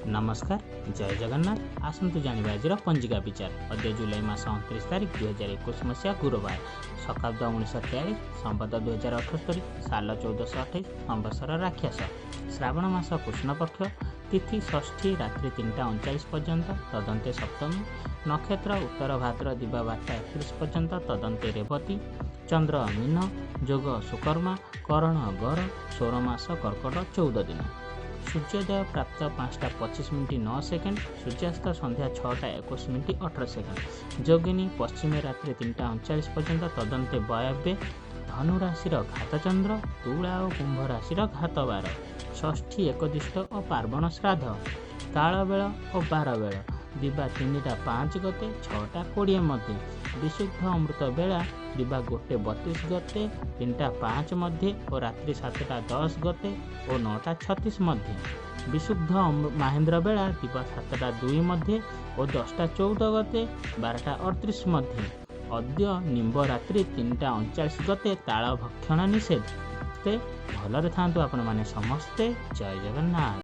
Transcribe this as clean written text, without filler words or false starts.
नमस्कार जय जगन्नाथ आसतु जानिबा आजिर पंजिका विचार अद्य जुलाई मास 29 तारिख 2021 मसीहा गुरुवार शकाब्द 1943 संवत 2078 साल 1428 संवत्सर राक्षस श्रावण मास कृष्ण पक्ष तिथि षष्ठी रात्रि 3:39 पर्यंत तदंते सप्तमी नक्षत्र उत्तर भाद्र दिवा 12:31 पर्यंत तदंते रेवती चंद्र मीन जोग सुकर्मा करण गर सौरमास कर्कट 14 दिन सूर्योदय प्राप्त 5:25 सूर्यास्त संध्या 6:21 जोगिनी पश्चिमे रात्रि 3:39 पर्यंत तदंते वायव्ये धनु राशि घातचंद्र तुला और कुंभ राशि घात बार षष्ठी एकदिष्ट और पार्वण श्राद्ध काल बेल और बार बेल दिवा 3:05 गते 6:20 मध्य विशुद्ध अमृत बेला दिवा 1:32 गते 3:05 मध्य और रात्रि 7:10 गते और 9:36 मध्य विशुद्ध महेंद्र बेला दिवा 7:02 मध्य और 10:14 गते 12:38 मध्य अद्य निम्ब रात्रि 3:39 गते ताल भक्षण निषेध भलरे थांतु आपण माने समस्ते जय जगन्नाथ।